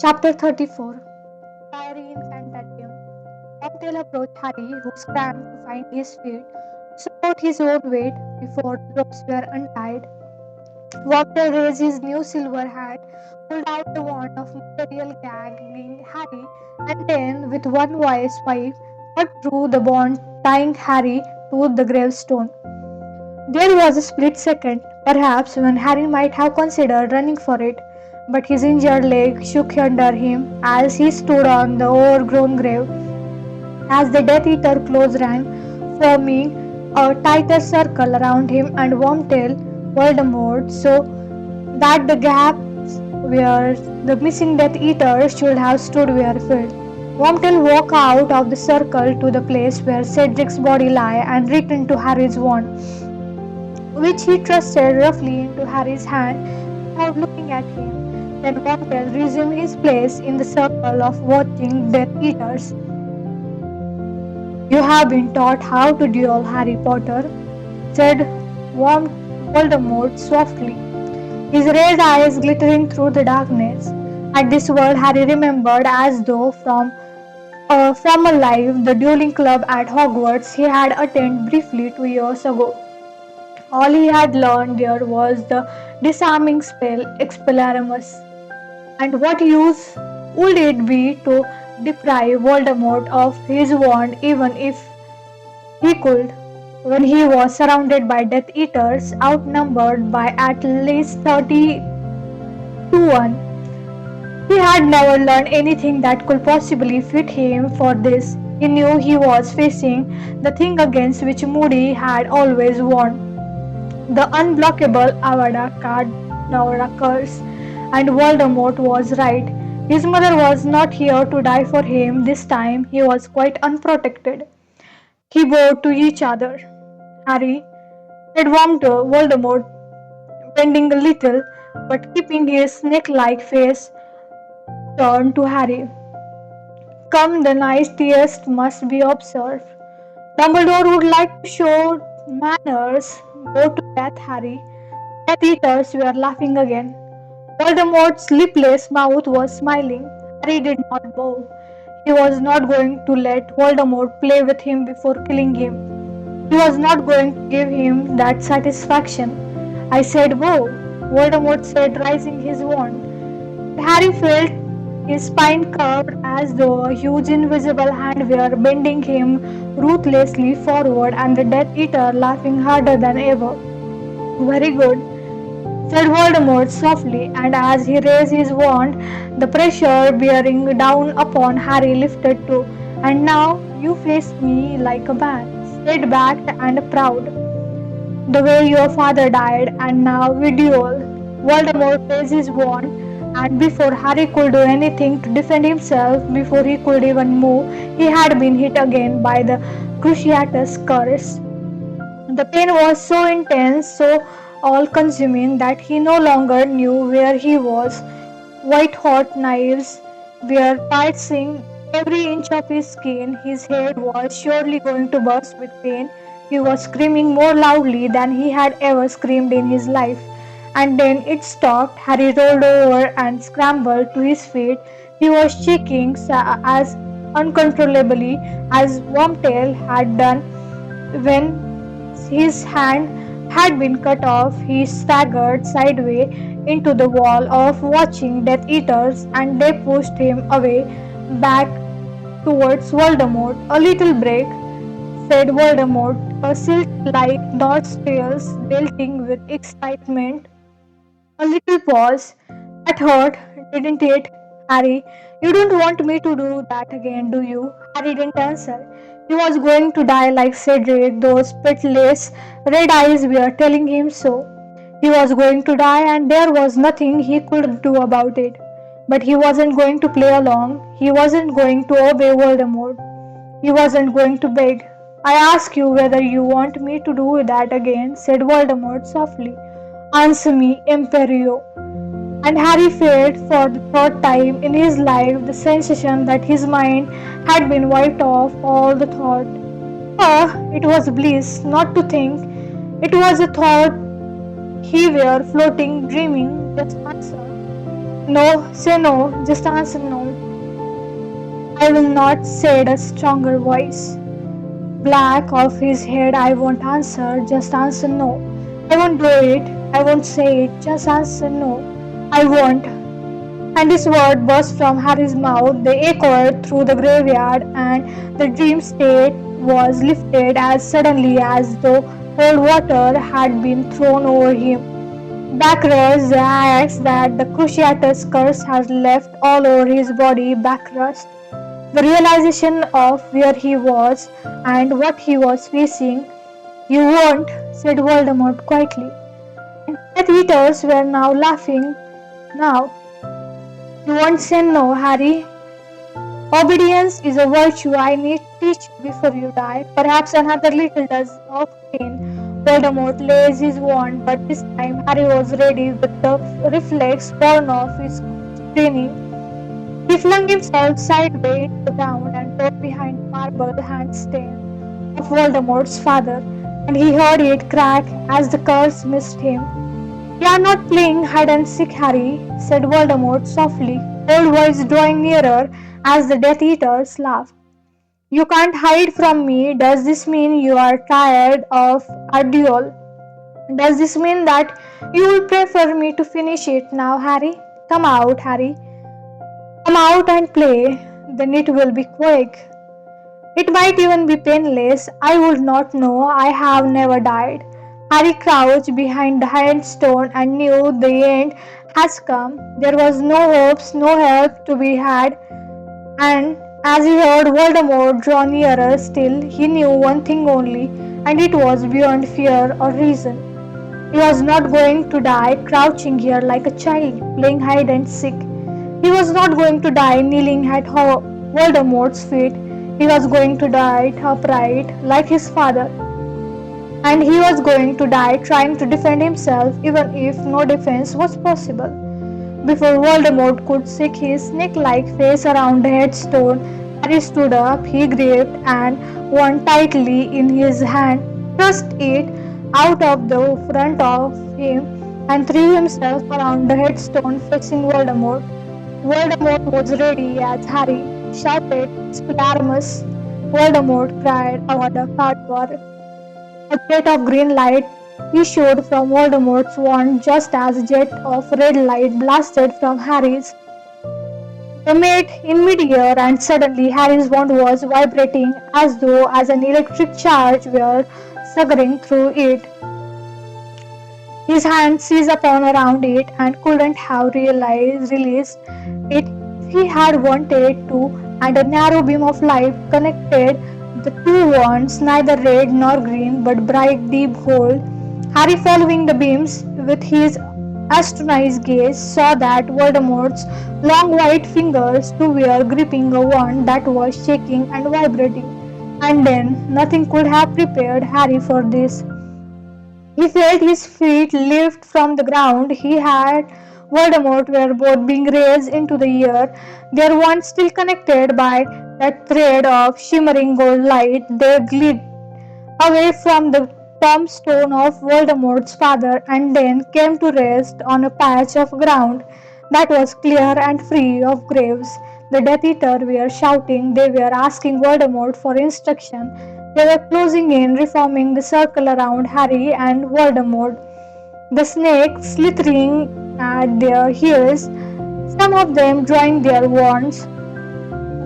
Chapter 34. Priori Incantatem. Cocktail approached Harry, who scrambled to find his feet, support his own weight before the ropes were untied. Cocktail raised his new silver hat, pulled out the wand of material gagging Harry, and then, with one wise swipe, cut through the bond tying Harry to the gravestone. There was a split second, perhaps, when Harry might have considered running for it, but his injured leg shook under him as he stood on the overgrown grave. As the Death Eater claws rang, forming a tighter circle around him and Wormtail, Voldemort, so that the gaps where the missing Death Eater should have stood were filled. Wormtail walked out of the circle to the place where Cedric's body lay and reached into Harry's wand, which he thrusted roughly into Harry's hand without looking at him. Then Wormtail resumed his place in the circle of watching Death Eaters. "You have been taught how to duel, Harry Potter," said Voldemort softly, his red eyes glittering through the darkness. At this word, Harry remembered, as though from a life, the dueling club at Hogwarts he had attended briefly 2 years ago. All he had learned there was the disarming spell Expelliarmus. And what use would it be to deprive Voldemort of his wand even if he could, when he was surrounded by Death Eaters, outnumbered by at least 30 to 1? He had never learned anything that could possibly fit him for this. He knew he was facing the thing against which Moody had always warned, the unblockable Avada Kedavra curse, and Voldemort was right. His mother was not here to die for him this time. He was quite unprotected. He bowed to each other. "Harry," said Voldemort, bending a little, but keeping his snake-like face turned to Harry. "Come, the nicest must be observed. Dumbledore would like to show manners. Go to death, Harry." Death Eaters were laughing again. Voldemort's lipless mouth was smiling. Harry did not bow. He was not going to let Voldemort play with him before killing him. He was not going to give him that satisfaction. "I said bow," Voldemort said, raising his wand. Harry felt his spine curved as though a huge invisible hand were bending him ruthlessly forward, and the Death Eater laughing harder than ever. "Very good," said Voldemort softly, and as he raised his wand, the pressure bearing down upon Harry lifted too. "And now you face me like a man, straight-backed and proud, the way your father died, and now we duel." Voldemort raised his wand, and before Harry could do anything to defend himself, before he could even move, he had been hit again by the Cruciatus curse. The pain was so intense, so all-consuming, that he no longer knew where he was. White-hot knives were piercing every inch of his skin. His head was surely going to burst with pain. He was screaming more loudly than he had ever screamed in his life. And then it stopped. Harry rolled over and scrambled to his feet. He was shaking as uncontrollably as Wormtail had done when his hand had been cut off. He staggered sideways into the wall of watching Death Eaters, and they pushed him away, back towards Voldemort. "A little break," said Voldemort, a silt-like nostrils dilting with excitement. "A little pause. That hurt, didn't it, Harry? You don't want me to do that again, do you?" Harry didn't answer. He was going to die like Cedric. Those pitiless red eyes were telling him so. He was going to die, and there was nothing he could do about it. But he wasn't going to play along. He wasn't going to obey Voldemort. He wasn't going to beg. "I ask you whether you want me to do that again," said Voldemort softly. "Answer me, Imperio." And Harry felt for the third time in his life the sensation that his mind had been wiped off all the thought. It was bliss not to think. It was a thought he were floating, dreaming, just answer. No, say no, just answer no. I will not, said a stronger voice. Black of his head, I won't answer, just answer no. I won't do it, I won't say it, just answer no. I won't. And this word burst from Harry's mouth. They echoed through the graveyard, and the dream state was lifted as suddenly as though cold water had been thrown over him. Back rushed the axe that the Cruciatus curse had left all over his body, back rushed. The realization of where he was and what he was facing. You won't, said Voldemort quietly. Death Eaters were now laughing. Now, you won't say no, Harry. Obedience is a virtue I need to teach you before you die. Perhaps another little dose of pain. Voldemort lays his wand, but this time Harry was ready with the reflex born of his training. He flung himself sideways to the ground and dropped behind the marble handstand of Voldemort's father, and he heard it crack as the curse missed him. "We are not playing hide and seek, Harry," said Voldemort softly, old voice drawing nearer as the Death Eaters laughed. "You can't hide from me. Does this mean you are tired of our duel? Does this mean that you will prefer me to finish it now, Harry? Come out, Harry. Come out and play. Then it will be quick. It might even be painless. I would not know. I have never died." Harry crouched behind the handstone and knew the end has come. There was no hopes, no help to be had, and as he heard Voldemort draw nearer still, he knew one thing only, and it was beyond fear or reason. He was not going to die crouching here like a child playing hide and seek. He was not going to die kneeling at Voldemort's feet. He was going to die upright like his father. And he was going to die trying to defend himself even if no defense was possible. Before Voldemort could shake his snake-like face around the headstone, Harry stood up. He gripped and one tightly in his hand, thrust it out of the front of him, and threw himself around the headstone facing Voldemort. Voldemort was ready as Harry shouted, "Expelliarmus!" Voldemort cried out a cardboard. A jet of green light issued from Voldemort's wand just as a jet of red light blasted from Harry's. They met in midair, and suddenly Harry's wand was vibrating as though as an electric charge were surging through it. His hand seized upon around it and couldn't have released it if he had wanted to, and a narrow beam of light connected the two wands, neither red nor green, but bright deep gold. Harry, following the beams with his astonished gaze, saw that Voldemort's long white fingers too were gripping a wand that was shaking and vibrating. And then nothing could have prepared Harry for this. He felt his feet lift from the ground. He had Voldemort were both being raised into the air, their wands still connected by that thread of shimmering gold light. They glided away from the tombstone of Voldemort's father and then came to rest on a patch of ground that was clear and free of graves. The Death Eaters were shouting. They were asking Voldemort for instruction. They were closing in, reforming the circle around Harry and Voldemort, the snakes slithering at their heels, some of them drawing their wands.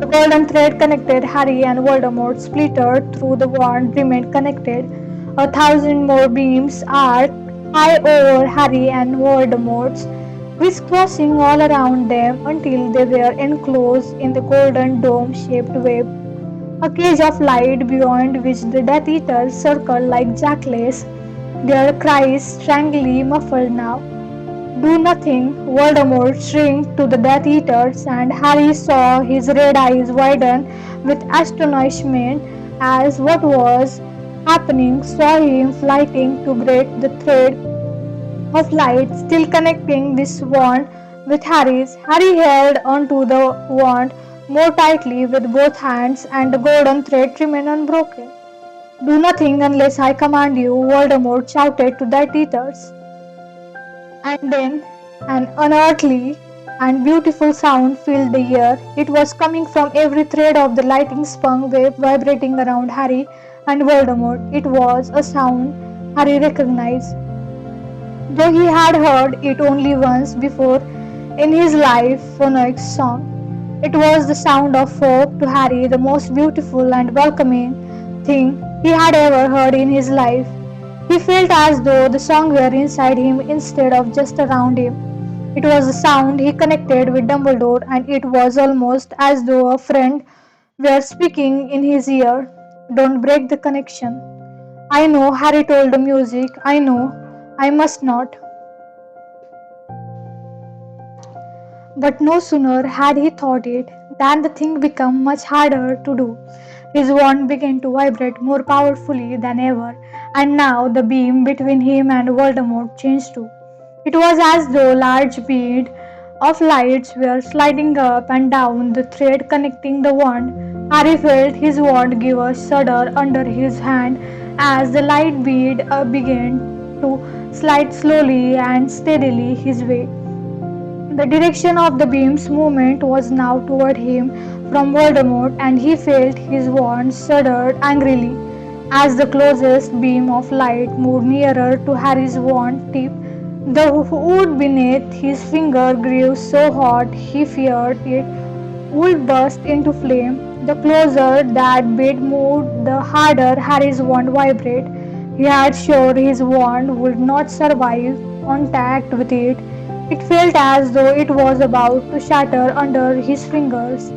The golden thread connected Harry and Voldemort splintered through the wand remained connected. 1,000 more beams arced high over Harry and Voldemort's, crisscrossing all around them until they were enclosed in the golden dome-shaped web, a cage of light beyond which the Death Eaters circled like jackals, their cries strangely muffled now. "Do nothing!" Voldemort shrieked to the Death Eaters, and Harry saw his red eyes widen with astonishment as what was happening saw him flying to break the thread of light still connecting this wand with Harry's. Harry held onto the wand more tightly with both hands, and the golden thread remained unbroken. "Do nothing unless I command you," Voldemort shouted to the Death Eaters. And then an unearthly and beautiful sound filled the air. It was coming from every thread of the lightning spun wave vibrating around Harry and Voldemort. It was a sound Harry recognized, though he had heard it only once before in his life, Phoenix song. It was the sound of hope to Harry, the most beautiful and welcoming thing he had ever heard in his life. He felt as though the song were inside him instead of just around him. It was a sound he connected with Dumbledore, and it was almost as though a friend were speaking in his ear. Don't break the connection. I know, Harry told the music. I know. I must not. But no sooner had he thought it than the thing became much harder to do. His wand began to vibrate more powerfully than ever, and now the beam between him and Voldemort changed too. It was as though large bead of lights were sliding up and down the thread connecting the wand. Harry felt his wand give a shudder under his hand as the light bead began to slide slowly and steadily his way. The direction of the beam's movement was now toward him from Voldemort, and he felt his wand shuddered angrily. As the closest beam of light moved nearer to Harry's wand tip, the wood beneath his finger grew so hot he feared it would burst into flame. The closer that bit moved, the harder Harry's wand vibrated. He had sure his wand would not survive contact with it. It felt as though it was about to shatter under his fingers.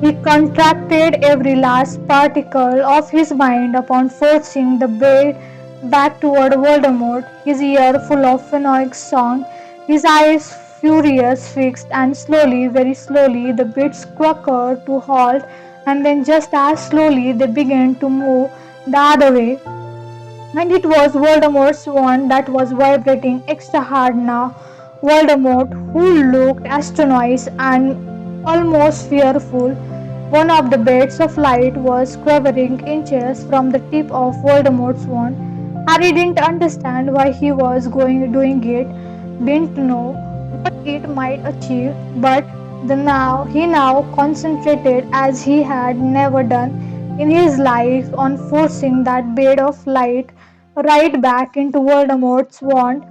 He contracted every last particle of his mind upon forcing the blade back toward Voldemort, his ear full of Fenwick's song, his eyes furious fixed, and slowly, very slowly, the bits quavered to halt, and then just as slowly they began to move the other way. And it was Voldemort's wand that was vibrating extra hard now. Voldemort, who looked astonished and almost fearful, one of the bits of light was quivering inches from the tip of Voldemort's wand. Harry didn't understand why he was doing it, didn't know what it might achieve, but he now concentrated as he had never done in his life on forcing that bit of light right back into Voldemort's wand,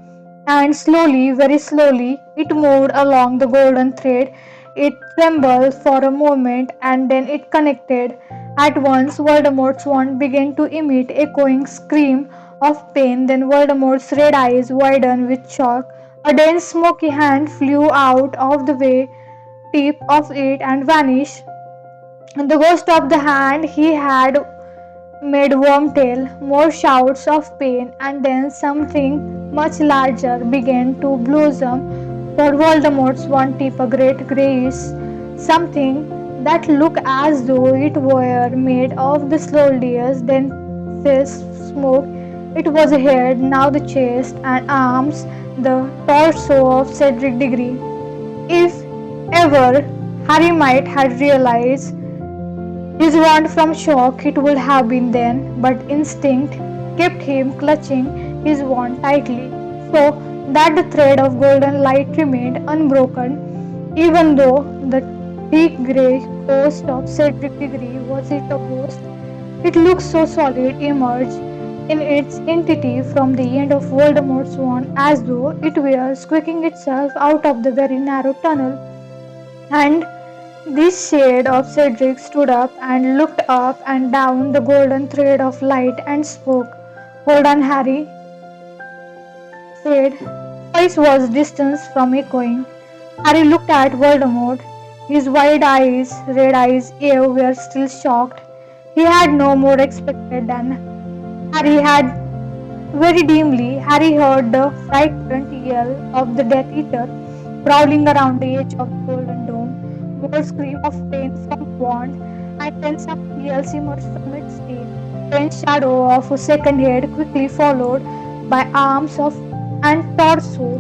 and slowly, very slowly, it moved along the golden thread. It trembled for a moment and then it connected. At once, Voldemort's wand began to emit echoing scream of pain. Then Voldemort's red eyes widened with shock. A dense smoky hand flew out of the way tip of it and vanished. The ghost of the hand he had made Wormtail, more shouts of pain, and then something much larger began to blossom for Voldemort's one tip, a great greyish something that looked as though it were made of the soldiers, then smoke. It was a head, now the chest and arms, the torso of Cedric Diggory. If ever Harry might have realized his wand from shock it would have been then, but instinct kept him clutching his wand tightly, so that the thread of golden light remained unbroken, even though the thick grey ghost of Cedric Diggory was it a ghost? It looked so solid, emerged in its entity from the end of Voldemort's wand as though it were squeaking itself out of the very narrow tunnel. And this shade of Cedric stood up and looked up and down the golden thread of light and spoke. Hold on, Harry, said. Voice was distant from echoing. Harry looked at Voldemort. His wide eyes, red eyes, were still shocked. He had no more expected than Harry had. Very dimly, Harry heard the frightened yell of the Death Eater prowling around the edge of the golden dome. More scream of pain from the wand, and then something else emerged from its tail. Then shadow of a second head, quickly followed by arms of and torso.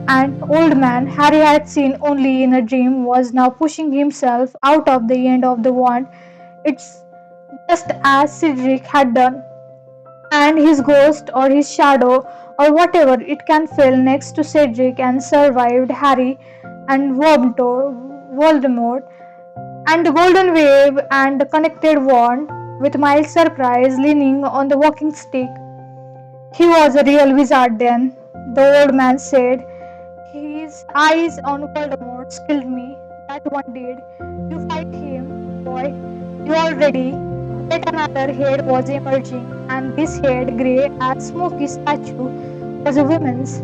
An old man Harry had seen only in a dream was now pushing himself out of the end of the wand. It's just as Cedric had done, and his ghost or his shadow or whatever it can fell next to Cedric and survived Harry. and Voldemort, and the golden wave and the connected wand, with mild surprise leaning on the walking stick. He was a real wizard then, the old man said. His eyes on Voldemort skilled me. That one did. You fight him, boy. You all ready? Yet another head was emerging, and this head, grey as smoky statue, was a woman's.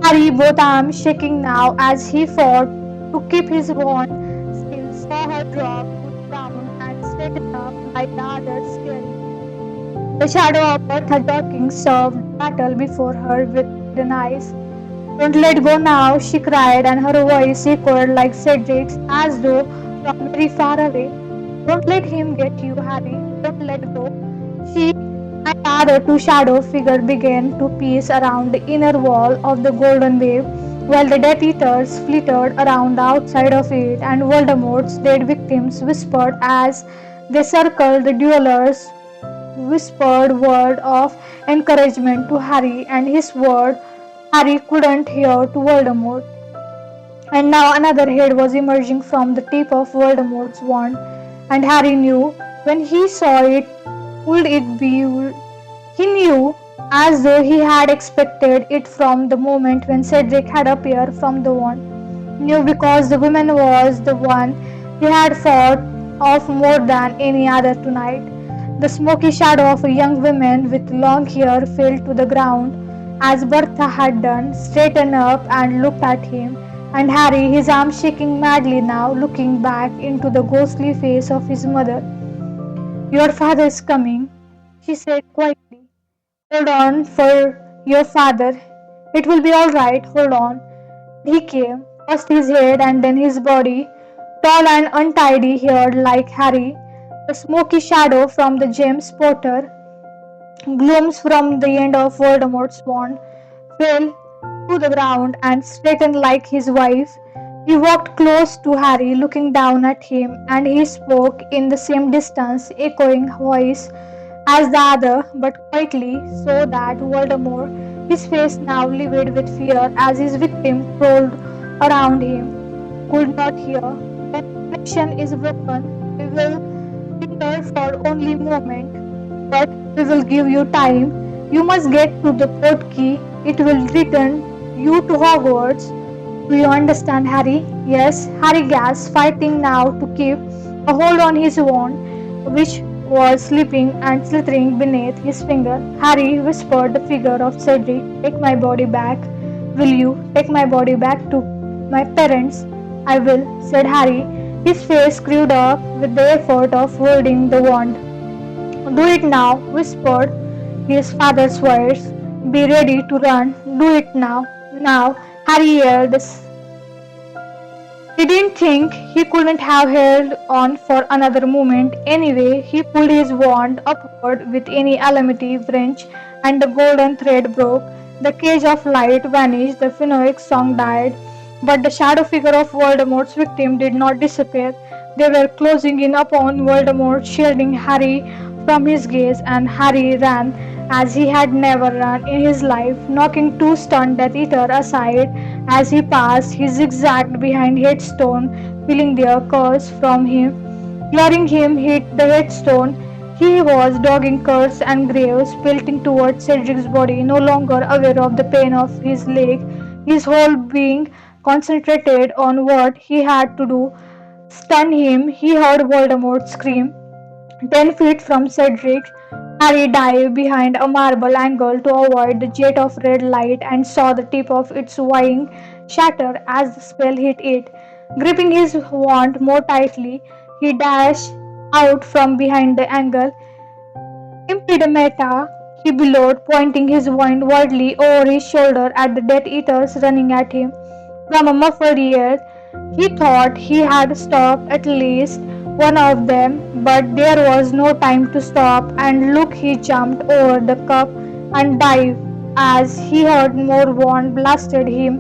Harry, both arms shaking now as he fought to keep his wand still, saw her drop to the ground and straighten up like the others, staring. The shadow of Bertha Dorking served battle before her with hidden eyes. Don't let go now, she cried, and her voice echoed like Cedric's as though from very far away. Don't let him get you, Harry. Don't let go. She and the other two shadow figures began to piece around the inner wall of the golden wave, while the Death Eaters flitted around the outside of it, and Voldemort's dead victims whispered as they circled the duelers, whispered word of encouragement to Harry, and his word Harry couldn't hear to Voldemort. And now another head was emerging from the tip of Voldemort's wand, and Harry knew when he saw it, would it be? He knew, as though he had expected it from the moment when Cedric had appeared from the wand. Knew because the woman was the one he had thought of more than any other tonight. The smoky shadow of a young woman with long hair fell to the ground as Bertha had done, straightened up and looked at him, and Harry, his arms shaking madly now, looking back into the ghostly face of his mother. Your father is coming, she said quietly. Hold on for your father. It will be all right, hold on. He came, first his head and then his body, tall and untidy haired like Harry, the smoky shadow from the James Potter glooms from the end of Voldemort's wand, fell to the ground and straightened like his wife. He walked close to Harry, looking down at him, and he spoke in the same distance, echoing voice as the other, but quietly, so that Voldemort, his face now livid with fear as his victim crawled around him, could not hear. When connection is broken, we will linger for only a moment, but we will give you time. You must get to the port key. It will return you to Hogwarts. Do you understand, Harry? Yes, Harry gasped, fighting now to keep a hold on his wand, which was slipping and slithering beneath his finger. Harry whispered the figure of Cedric, take my body back. Will you take my body back to my parents? I will, said Harry, his face screwed up with the effort of holding the wand. Do it now, whispered his father's voice. Be ready to run. Do it now. Now, Harry yelled. He didn't think he couldn't have held on for another moment. Anyway, he pulled his wand upward with any almighty wrench, and the golden thread broke. The cage of light vanished, the Phoenix song died, but the shadow figure of Voldemort's victim did not disappear. They were closing in upon Voldemort, shielding Harry from his gaze, and Harry ran as he had never run in his life, knocking two stunned Death Eater aside as he passed. He zigzagged behind headstone, feeling their curse from him. Hearing him hit the headstone, he was dodging curse and graves, pelting towards Cedric's body, no longer aware of the pain of his leg, his whole being concentrated on what he had to do. Stun him, he heard Voldemort scream. 10 feet from Cedric, Harry dived behind a marble angle to avoid the jet of red light and saw the tip of its wing shatter as the spell hit it. Gripping his wand more tightly, he dashed out from behind the angle. Impedimenta, he bellowed, pointing his wand wildly over his shoulder at the Death Eaters running at him. From a muffled yell, he thought he had stopped at least one of them, but there was no time to stop and look. He jumped over the cup and dived as he heard more wand blasted him.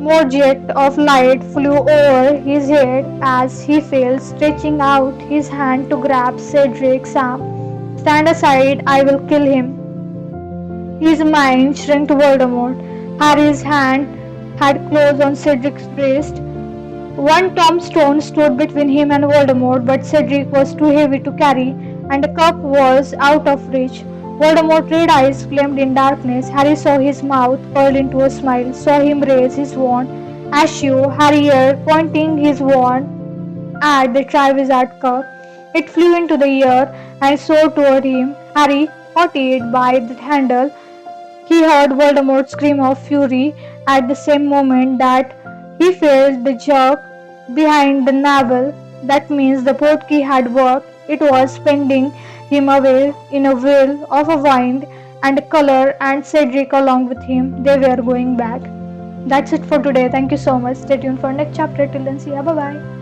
More jet of light flew over his head as he fell, stretching out his hand to grab Cedric's arm. Stand aside, I will kill him. His mind shrank to Voldemort. Harry's hand had closed on Cedric's breast. One tombstone stood between him and Voldemort, but Cedric was too heavy to carry, and the cup was out of reach. Voldemort's red eyes flamed in darkness. Harry saw his mouth curl into a smile, saw him raise his wand. Ashu, Harrier, pointing his wand at the Triwizard Cup. It flew into the air and soared toward him. Harry caught it by the handle. He heard Voldemort scream of fury at the same moment that he felt the jerk behind the navel. That means the portkey had worked. It was spending him away in a whirl of a wind and color, and Cedric along with him. They were going back. That's it for today. Thank you so much. Stay tuned for next chapter. Till then, see ya. Bye bye.